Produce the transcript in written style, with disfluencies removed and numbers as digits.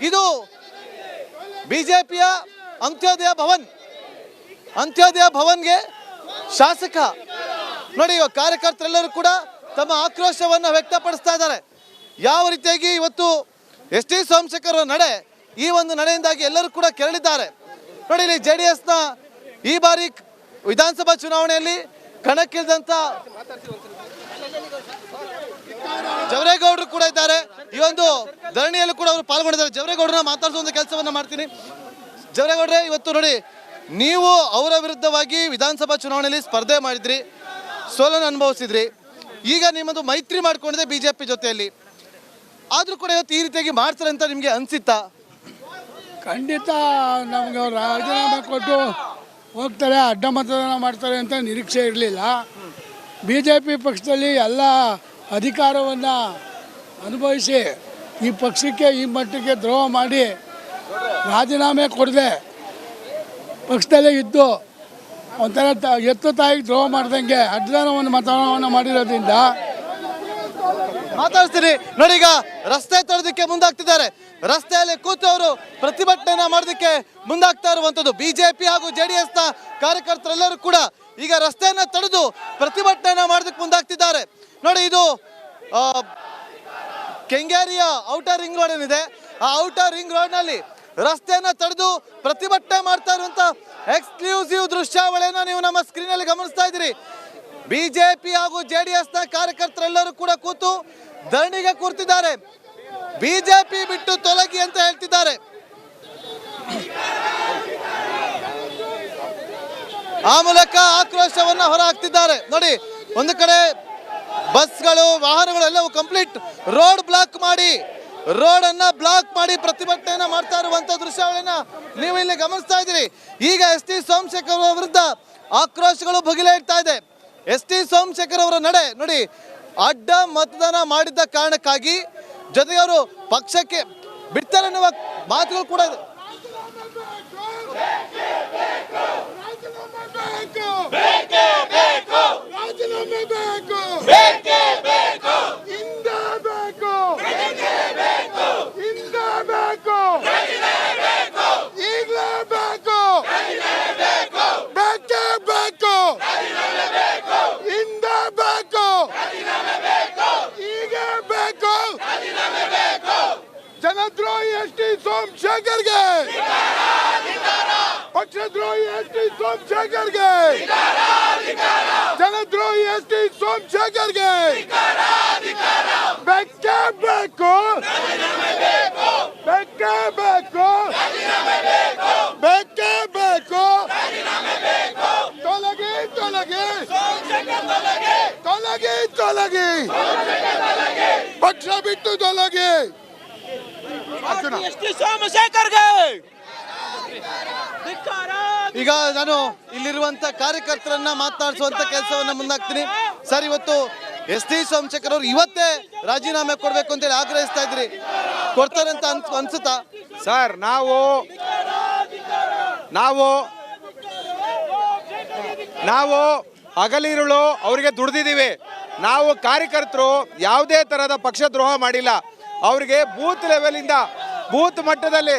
ಇದು ಬಿಜೆಪಿಯ ಅಂತ್ಯೋದಯ ಭವನ್ಗೆ ಶಾಸಕ ನೋಡಿ, ಕಾರ್ಯಕರ್ತರೆಲ್ಲರೂ ಕೂಡ ತಮ್ಮ ಆಕ್ರೋಶವನ್ನು ವ್ಯಕ್ತಪಡಿಸ್ತಾ ಇದ್ದಾರೆ. ಯಾವ ರೀತಿಯಾಗಿ ಇವತ್ತು ಎಸ್ ಟಿ ಸೋಮಶೇಖರ್ ನಡೆ, ಈ ಒಂದು ನಡೆಯಿಂದಾಗಿ ಎಲ್ಲರೂ ಕೂಡ ಕೆರಳಿದ್ದಾರೆ. ನೋಡಿ, ಇಲ್ಲಿ JDSನ ಈ ಬಾರಿ ವಿಧಾನಸಭಾ ಚುನಾವಣೆಯಲ್ಲಿ ಕಣಕ್ಕಿಳಿದಂತ ಜವರೇಗೌಡರು ಕೂಡ ಇದ್ದಾರೆ. ಈ ಒಂದು ಧರಣಿಯಲ್ಲೂ ಕೂಡ ಅವರು ಪಾಲ್ಗೊಂಡಿದ್ದಾರೆ. ಜವರೇಗೌಡರನ್ನ ಮಾತಾಡಿಸುವಂತ ಕೆಲಸವನ್ನ ಮಾಡ್ತೀನಿ. ಜವರೇಗೌಡ್ರೆ, ಇವತ್ತು ನೋಡಿ, ನೀವು ಅವರ ವಿರುದ್ಧವಾಗಿ ವಿಧಾನಸಭಾ ಚುನಾವಣೆಯಲ್ಲಿ ಸ್ಪರ್ಧೆ ಮಾಡಿದ್ರಿ, ಸೋಲನ್ನು ಅನುಭವಿಸಿದ್ರಿ. ಈಗ ನಿಮ್ಮದು ಮೈತ್ರಿ ಮಾಡ್ಕೊಂಡಿದೆ ಬಿಜೆಪಿ ಜೊತೆಯಲ್ಲಿ. ಆದ್ರೂ ಕೂಡ ಇವತ್ತು ಈ ರೀತಿಯಾಗಿ ಮಾಡ್ತಾರೆ ಅಂತ ನಿಮಗೆ ಅನ್ಸಿತ್ತಾ? ಖಂಡಿತ ನಮಗೆ ರಾಜೀನಾಮೆ ಕೊಟ್ಟು ಹೋಗ್ತಾರೆ, ಅಡ್ಡ ಮತದಾನ ಮಾಡ್ತಾರೆ ಅಂತ ನಿರೀಕ್ಷೆ ಇರಲಿಲ್ಲ. BJP ಪಕ್ಷದಲ್ಲಿ ಎಲ್ಲ ಅಧಿಕಾರವನ್ನು ಅನುಭವಿಸಿ ಈ ಪಕ್ಷಕ್ಕೆ ಈ ಮಟ್ಟಕ್ಕೆ ದ್ರೋಹ ಮಾಡಿ ರಾಜೀನಾಮೆ ಕೊಡದೆ ಪಕ್ಷದಲ್ಲೇ ಇದ್ದು ಒಂಥರ ಎತ್ತು ತಾಯಿಗೆ ದ್ರೋಹ ಮಾಡ್ದಂಗೆ ಅಡ್ಡದಾನವನ್ನು ಮತದಾನವನ್ನು ಮಾಡಿರೋದ್ರಿಂದ ಮಾತಾಡ್ತೀರಿ. ನೋಡಿ, ಈಗ ರಸ್ತೆ ತಡೆದಕ್ಕೆ ಮುಂದಾಗ್ತಿದ್ದಾರೆ. ರಸ್ತೆಯಲ್ಲಿ ಕೂತು ಅವರು ಪ್ರತಿಭಟನೆ ಮಾಡೋದಕ್ಕೆ ಮುಂದಾಗ್ತಾ ಇರುವಂಥದ್ದು. ಬಿಜೆಪಿ ಹಾಗೂ JDSನ ಕಾರ್ಯಕರ್ತರೆಲ್ಲರೂ ಕೂಡ ಈಗ ರಸ್ತೆಯನ್ನ ತಡೆದು ಪ್ರತಿಭಟನೆ ಮಾಡೋದಕ್ಕೆ ಮುಂದಾಗ್ತಿದ್ದಾರೆ. ನೋಡಿ, ಇದು ಕೆಂಗೇರಿಯ ಔಟರ್ ರಿಂಗ್ ರೋಡ್ ಏನಿದೆ, ಆ ಔಟರ್ ರಿಂಗ್ ರೋಡ್ನಲ್ಲಿ ರಸ್ತೆಯನ್ನ ತಡೆದು ಪ್ರತಿಭಟನೆ ಮಾಡ್ತಾ ಇರುವಂತ ಎಕ್ಸ್ಕ್ಲೂಸಿವ್ ದೃಶ್ಯಾವಳಿಯನ್ನ ನೀವು ನಮ್ಮ ಸ್ಕ್ರೀನಲ್ಲಿ ಗಮನಿಸ್ತಾ ಇದ್ದೀರಿ. ಬಿಜೆಪಿ ಹಾಗೂ JDSನ ಕಾರ್ಯಕರ್ತರೆಲ್ಲರೂ ಕೂಡ ಕೂತು ಧರಣಿಗೆ ಕೂರ್ತಿದ್ದಾರೆ. ಬಿಜೆಪಿ ಬಿಟ್ಟು ತೊಲಗಿ ಅಂತ ಹೇಳ್ತಿದ್ದಾರೆ. ಆ ಮೂಲಕ ಆಕ್ರೋಶವನ್ನ ಹೊರ ಹಾಕ್ತಿದ್ದಾರೆ. ನೋಡಿ, ಒಂದು ಕಡೆ ಬಸ್ಗಳು, ವಾಹನಗಳು ಎಲ್ಲವೂ ಕಂಪ್ಲೀಟ್ ರೋಡ್ ಬ್ಲಾಕ್ ಮಾಡಿ ಪ್ರತಿಭಟನೆಯನ್ನ ಮಾಡ್ತಾ ಇರುವಂತ ದೃಶ್ಯಾವಳಿಯನ್ನ ನೀವು ಇಲ್ಲಿ ಗಮನಿಸ್ತಾ ಇದ್ದೀರಿ. ಈಗ ಎಸ್ ಟಿ ಸೋಮಶೇಖರ್ ಅವರ ವಿರುದ್ಧ ಆಕ್ರೋಶಗಳು ಭುಗಿಲೇಳ್ತಾ ಇದೆ. ಎಸ್ ಟಿ ಸೋಮಶೇಖರ್ ಅವರ ನಡೆ ನೋಡಿ, ಅಡ್ಡ ಮತದಾನ ಮಾಡಿದ್ದ ಕಾರಣಕ್ಕಾಗಿ ಜೊತೆಗೆ ಅವರು ಪಕ್ಷಕ್ಕೆ ಬಿಡ್ತಾರೆ ಅನ್ನುವ ಮಾತುಗಳು ಕೂಡ ಇದೆ. ಜನದ್ರೋಹಿ ಎಸ್ ಟಿ ಸೋಮಶೇಖರ್ಗೆ, ಪಕ್ಷದ್ರೋಹಿ ಎಸ್ ಟಿ ಸೋಮಶೇಖರ್ಗೆ, ಜನದ್ರೋಹಿ ಎಸ್ ಟಿ ಸೋಮಶೇಖರ್ಗೆ ಬೇಕೇ ಬೇಕು, ಬೇಕೇ ಬೇಕು, ಬೇಕೇ ಬೇಕು. ತೊಲಗಿ ತೊಲಗಿ ತೊಲಗಿ ತೊಲಗಿ, ಪಕ್ಷ ಬಿಟ್ಟು ತೊಲಗಿ. ಈಗ ನಾನು ಇಲ್ಲಿರುವಂತ ಕಾರ್ಯಕರ್ತರನ್ನ ಮಾತನಾಡಿಸುವಂತ ಕೆಲಸವನ್ನ ಮುಂದಾಗ್ತೀನಿ. ಸರ್, ಇವತ್ತು ಎಸ್ ಟಿ ಸೋಮಶೇಖರ್ ಅವರು ಇವತ್ತೇ ರಾಜೀನಾಮೆ ಕೊಡ್ಬೇಕು ಅಂತೇಳಿ ಆಗ್ರಹಿಸ್ತಾ ಇದ್ರಿ, ಕೊಡ್ತಾರೆ ಅಂತ ಅನ್ಸುತ್ತಾ? ಸರ್, ನಾವು ಹಗಲಿರುಳು ಅವರಿಗೆ ದುಡಿದಿದ್ದೀವಿ. ನಾವು ಕಾರ್ಯಕರ್ತರು ಯಾವುದೇ ತರಹದ ಪಕ್ಷ ದ್ರೋಹ ಮಾಡಿಲ್ಲ. ಅವರಿಗೆ ಬೂತ್ ಲೆವೆಲ್ ಇಂದ ಬೂತ್ ಮಟ್ಟದಲ್ಲಿ